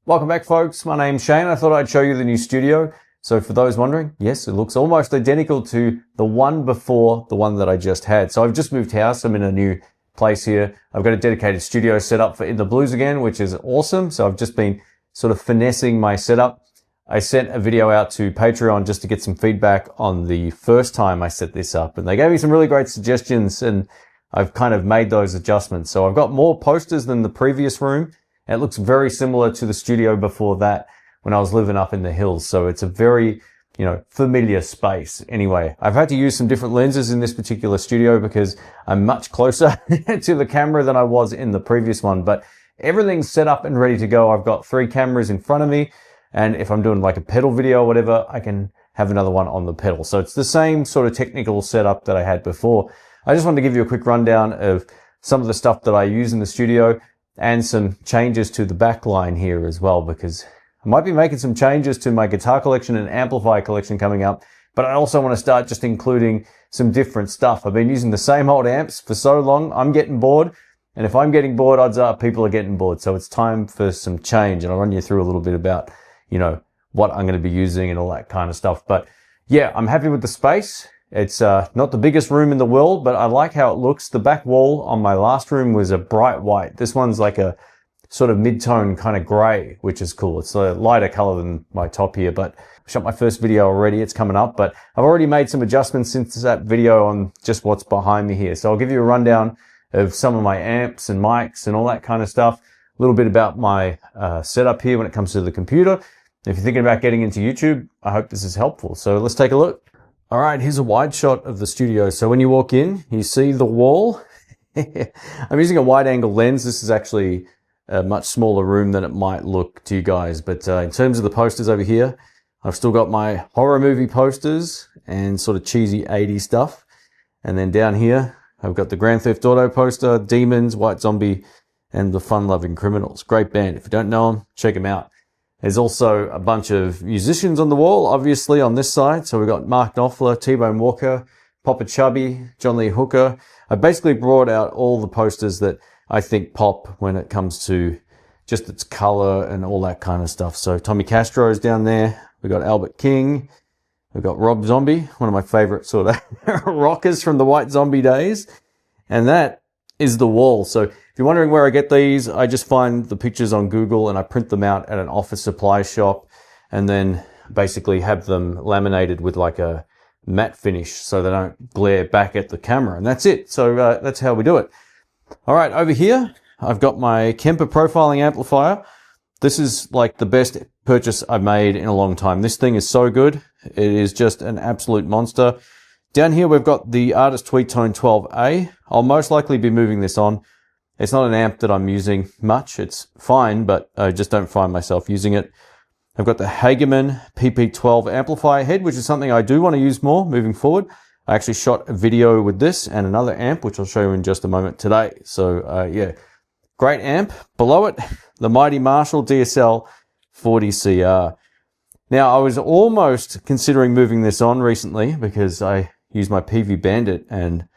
Welcome back, folks. My name's Shane. I thought I'd show you the new studio. So for those wondering, yes, it looks almost identical to the one before the one that I just had. So I've just moved house. I'm in a new place here. I've got a dedicated studio set up for In the Blues again, which is awesome. So I've just been sort of finessing my setup. I sent a video out to Patreon just to get some feedback on the first time I set this up. And they gave me some really great suggestions, and I've kind of made those adjustments. So I've got more posters than the previous room. It looks very similar to the studio before that when I was living up in the hills. So it's a very, familiar space. Anyway, I've had to use some different lenses in this particular studio because I'm much closer to the camera than I was in the previous one. But everything's set up and ready to go. I've got 3 cameras in front of me. And if I'm doing like a pedal video or whatever, I can have another one on the pedal. So it's the same sort of technical setup that I had before. I just wanted to give you a quick rundown of some of the stuff that I use in the studio, and some changes to the back line here as well, because I might be making some changes to my guitar collection and amplifier collection coming up, but I also want to start just including some different stuff. I've been using the same old amps for so long, I'm getting bored, and if I'm getting bored, odds are people are getting bored. So it's time for some change, and I'll run you through a little bit about, what I'm going to be using and all that kind of stuff. But yeah, I'm happy with the space. It's not the biggest room in the world, but I like how it looks. The back wall on my last room was a bright white. This one's like a sort of mid-tone kind of grey, which is cool. It's a lighter colour than my top here, but I shot my first video already. It's coming up, but I've already made some adjustments since that video on just what's behind me here. So I'll give you a rundown of some of my amps and mics and all that kind of stuff. A little bit about my setup here when it comes to the computer. If you're thinking about getting into YouTube, I hope this is helpful. So let's take a look. All right, here's a wide shot of the studio. So when you walk in, you see the wall. I'm using a wide angle lens. This is actually a much smaller room than it might look to you guys. But in terms of the posters over here, I've still got my horror movie posters and sort of cheesy 80s stuff. And then down here, I've got the Grand Theft Auto poster, Demons, White Zombie, and the Fun Loving Criminals. Great band. If you don't know them, check them out. There's also a bunch of musicians on the wall, obviously, on this side. So we've got Mark Knopfler, T-Bone Walker, Papa Chubby, John Lee Hooker. I basically brought out all the posters that I think pop when it comes to just its color and all that kind of stuff. So Tommy Castro's down there. We've got Albert King. We've got Rob Zombie, one of my favorite sort of rockers from the White Zombie days. And that is the wall. So if you're wondering where I get these, I just find the pictures on Google and I print them out at an office supply shop and then basically have them laminated with like a matte finish so they don't glare back at the camera. And that's it. So that's how we do it. All right, over here, I've got my Kemper profiling amplifier. This is like the best purchase I've made in a long time. This thing is so good. It is just an absolute monster. Down here, we've got the Artist Tweetone 12A. I'll most likely be moving this on. It's not an amp that I'm using much. It's fine, but I just don't find myself using it. I've got the Hageman PP12 amplifier head, which is something I do want to use more moving forward. I actually shot a video with this and another amp, which I'll show you in just a moment today. So, yeah, great amp. Below it, the mighty Marshall DSL 40CR. Now, I was almost considering moving this on recently because I used my PV Bandit and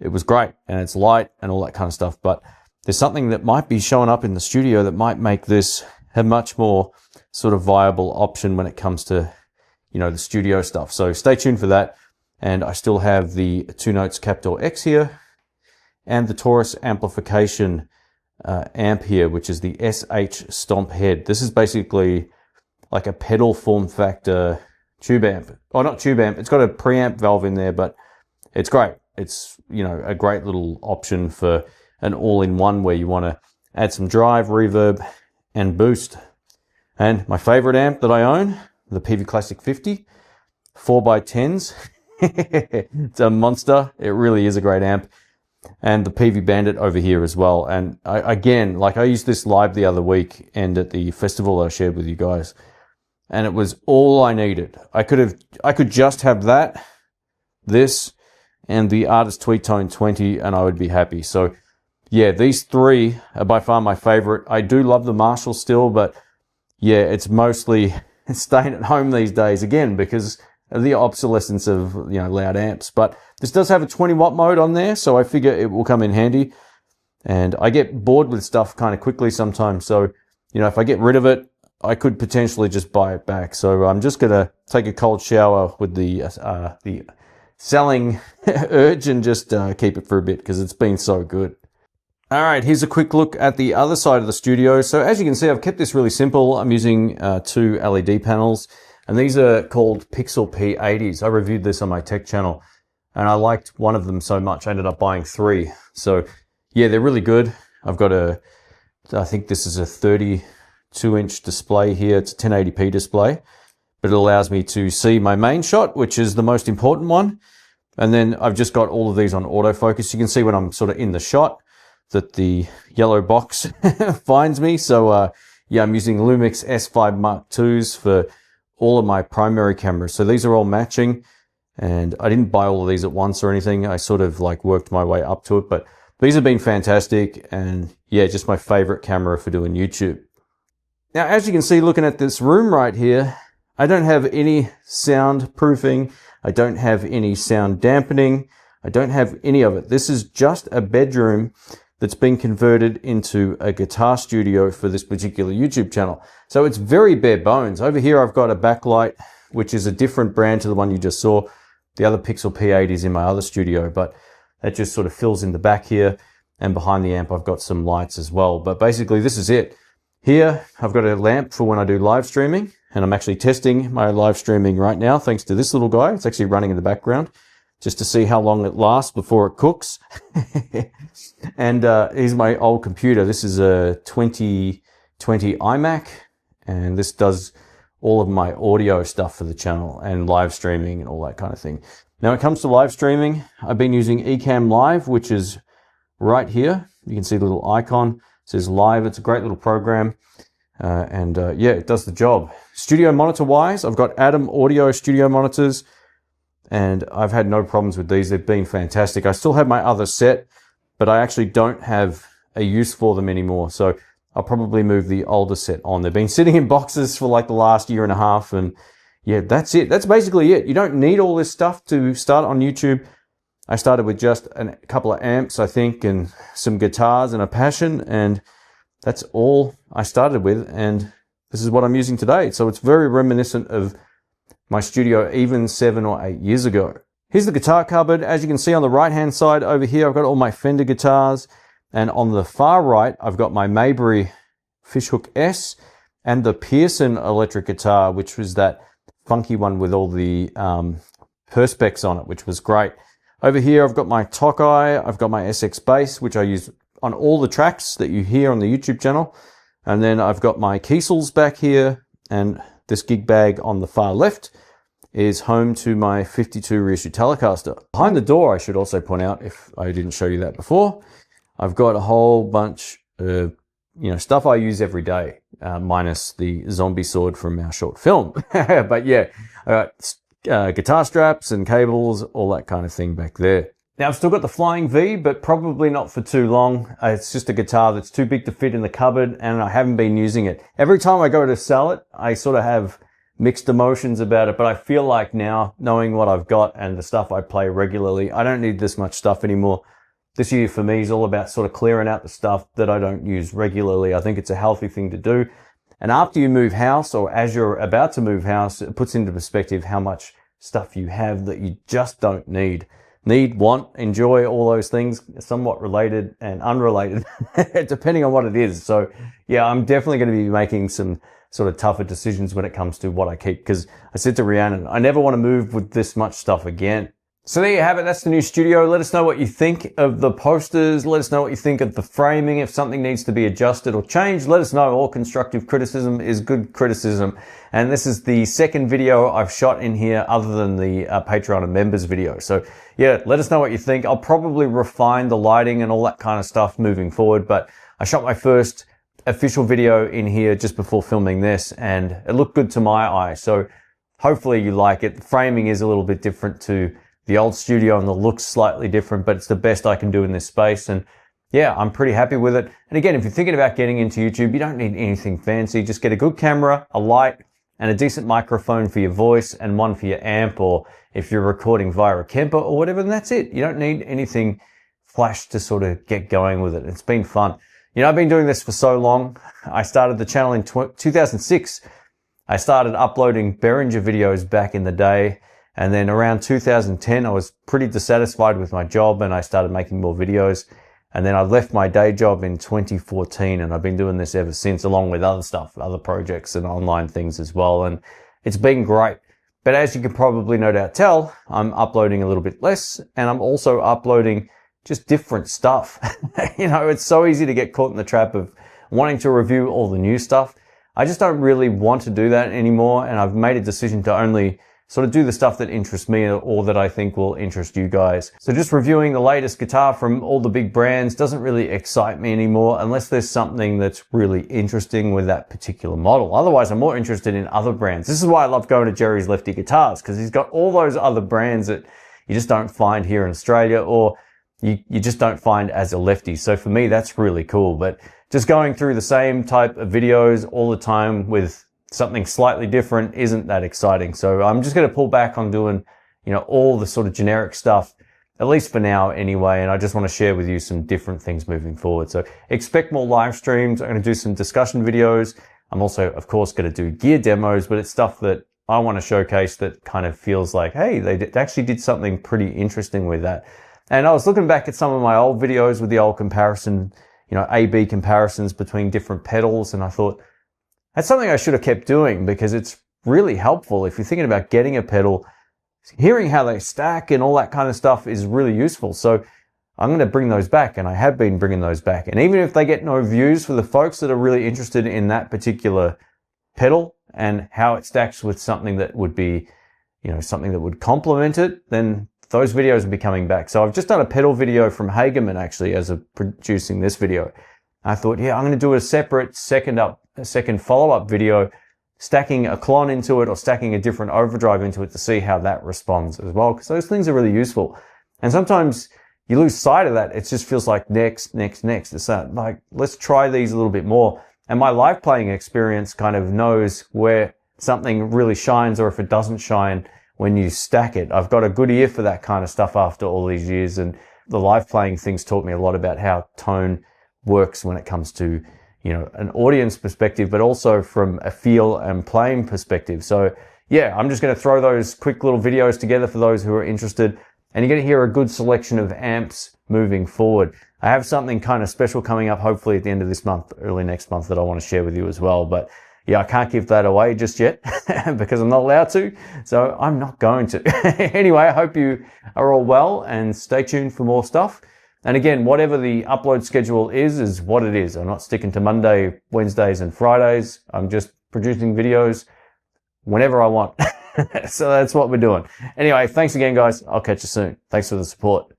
it was great and it's light and all that kind of stuff. But there's something that might be showing up in the studio that might make this a much more sort of viable option when it comes to, the studio stuff. So stay tuned for that. And I still have the 2 Notes Captor X here and the Taurus amplification amp here, which is the SH Stomp Head. This is basically like a pedal form factor tube amp. Oh, not tube amp. It's got a preamp valve in there, but it's great. It's, a great little option for an all-in-one where you want to add some drive, reverb, and boost. And my favorite amp that I own, the PV Classic 50, 4x10s. It's a monster. It really is a great amp. And the PV Bandit over here as well. And I used this live the other week and at the festival I shared with you guys. And it was all I needed. I could just have that, this, and the Artist Tweetone 20, and I would be happy. So, yeah, these 3 are by far my favorite. I do love the Marshall still, but yeah, it's mostly staying at home these days again because of the obsolescence of loud amps. But this does have a 20-watt mode on there, so I figure it will come in handy. And I get bored with stuff kind of quickly sometimes, so if I get rid of it, I could potentially just buy it back. So I'm just gonna take a cold shower with the selling urge and just keep it for a bit because it's been so good. All right, here's a quick look at the other side of the studio. So as you can see, I've kept this really simple. I'm using 2 LED panels, and these are called Pixel P80s. I reviewed this on my tech channel, and I liked one of them so much, I ended up buying 3. So yeah, they're really good. I've got I think this is a 32-inch display here. It's a 1080p display, but it allows me to see my main shot, which is the most important one. And then I've just got all of these on autofocus. You can see when I'm sort of in the shot that the yellow box finds me. So yeah, I'm using Lumix S5 Mark IIs for all of my primary cameras. So these are all matching, and I didn't buy all of these at once or anything. I sort of like worked my way up to it, but these have been fantastic, and yeah, just my favorite camera for doing YouTube. Now, as you can see, looking at this room right here, I don't have any sound proofing. I don't have any sound dampening. I don't have any of it. This is just a bedroom that's been converted into a guitar studio for this particular YouTube channel. So it's very bare bones. Over here, I've got a backlight, which is a different brand to the one you just saw. The other Pixel P80 is in my other studio, but that just sort of fills in the back here. And behind the amp, I've got some lights as well. But basically, this is it. Here, I've got a lamp for when I do live streaming, and I'm actually testing my live streaming right now, thanks to this little guy. It's actually running in the background, just to see how long it lasts before it cooks. And here's my old computer. This is a 2020 iMac, and this does all of my audio stuff for the channel and live streaming and all that kind of thing. Now, when it comes to live streaming, I've been using Ecamm Live, which is right here. You can see the little icon. It says live. It's a great little program. Yeah, it does the job. Studio monitor wise, I've got Atom Audio studio monitors, and I've had no problems with these. They've been fantastic. I still have my other set, but I actually don't have a use for them anymore. So I'll probably move the older set on. They've been sitting in boxes for like the last year and a half, and yeah, that's it. That's basically it. You don't need all this stuff to start on YouTube. I started with just a couple of amps, I think, and some guitars and a Passion, and that's all I started with, and this is what I'm using today. So it's very reminiscent of my studio even 7 or 8 years ago. Here's the guitar cupboard. As you can see on the right-hand side over here, I've got all my Fender guitars, and on the far right, I've got my Maybury Fishhook S and the Pearson electric guitar, which was that funky one with all the perspex on it, which was great. Over here, I've got my Tokai, I've got my SX bass, which I use on all the tracks that you hear on the YouTube channel. And then I've got my Kiesels back here, and this gig bag on the far left is home to my 52 reissue Telecaster. Behind the door, I should also point out, if I didn't show you that before, I've got a whole bunch of stuff I use every day, minus the zombie sword from our short film. But yeah, I got guitar straps and cables, all that kind of thing back there. Now, I've still got the Flying V, but probably not for too long. It's just a guitar that's too big to fit in the cupboard, and I haven't been using it. Every time I go to sell it, I sort of have mixed emotions about it, but I feel like now, knowing what I've got and the stuff I play regularly, I don't need this much stuff anymore. This year for me is all about sort of clearing out the stuff that I don't use regularly. I think it's a healthy thing to do. And after you move house, or as you're about to move house, it puts into perspective how much stuff you have that you just don't need. Need, want, enjoy, all those things, somewhat related and unrelated, depending on what it is. So yeah, I'm definitely going to be making some sort of tougher decisions when it comes to what I keep, because I said to Rhiannon, I never want to move with this much stuff again. So there you have it. That's the new studio. Let us know what you think of the posters. Let us know what you think of the framing. If something needs to be adjusted or changed, let us know. All constructive criticism is good criticism. And this is the second video I've shot in here other than the Patreon and members video. So yeah, let us know what you think. I'll probably refine the lighting and all that kind of stuff moving forward. But I shot my first official video in here just before filming this, and it looked good to my eye. So hopefully you like it. The framing is a little bit different to the old studio, and the look's slightly different, but it's the best I can do in this space. And yeah, I'm pretty happy with it. And again, if you're thinking about getting into YouTube, you don't need anything fancy. Just get a good camera, a light, and a decent microphone for your voice, and one for your amp, or if you're recording via a Kemper or whatever, then that's it. You don't need anything flash to sort of get going with it. It's been fun. I've been doing this for so long. I started the channel in 2006. I started uploading Behringer videos back in the day. And then around 2010, I was pretty dissatisfied with my job and I started making more videos. And then I left my day job in 2014 and I've been doing this ever since, along with other stuff, other projects and online things as well. And it's been great. But as you can probably no doubt tell, I'm uploading a little bit less and I'm also uploading just different stuff. It's so easy to get caught in the trap of wanting to review all the new stuff. I just don't really want to do that anymore. And I've made a decision to only sort of do the stuff that interests me or that I think will interest you guys. So just reviewing the latest guitar from all the big brands doesn't really excite me anymore unless there's something that's really interesting with that particular model. Otherwise, I'm more interested in other brands. This is why I love going to Jerry's Lefty Guitars, because he's got all those other brands that you just don't find here in Australia, or you just don't find as a lefty. So for me, that's really cool. But just going through the same type of videos all the time with something slightly different isn't that exciting. So I'm just going to pull back on doing, all the sort of generic stuff, at least for now anyway. And I just want to share with you some different things moving forward. So expect more live streams. I'm going to do some discussion videos. I'm also, of course, going to do gear demos, but it's stuff that I want to showcase that kind of feels like, hey, they actually did something pretty interesting with that. And I was looking back at some of my old videos with the old comparison, A-B comparisons between different pedals. And I thought, that's something I should have kept doing because it's really helpful. If you're thinking about getting a pedal, hearing how they stack and all that kind of stuff is really useful. So I'm going to bring those back, and I have been bringing those back. And even if they get no views, for the folks that are really interested in that particular pedal and how it stacks with something that would be, something that would complement it, then those videos will be coming back. So I've just done a pedal video from Hagerman actually as of producing this video. I thought, I'm going to do a separate second follow-up video, stacking a clon into it or stacking a different overdrive into it to see how that responds as well. Because those things are really useful. And sometimes you lose sight of that. It just feels like next. It's like, let's try these a little bit more. And my live playing experience kind of knows where something really shines or if it doesn't shine when you stack it. I've got a good ear for that kind of stuff after all these years, and the live playing things taught me a lot about how tone works when it comes to, an audience perspective, but also from a feel and playing perspective. So I'm just going to throw those quick little videos together for those who are interested, and you're going to hear a good selection of amps moving forward. I have something kind of special coming up hopefully at the end of this month, early next month, that I want to share with you as well. But I can't give that away just yet because I'm not allowed to. So I'm not going to. Anyway, I hope you are all well and stay tuned for more stuff. And again, whatever the upload schedule is what it is. I'm not sticking to Monday, Wednesdays, and Fridays. I'm just producing videos whenever I want. So that's what we're doing. Anyway, thanks again, guys. I'll catch you soon. Thanks for the support.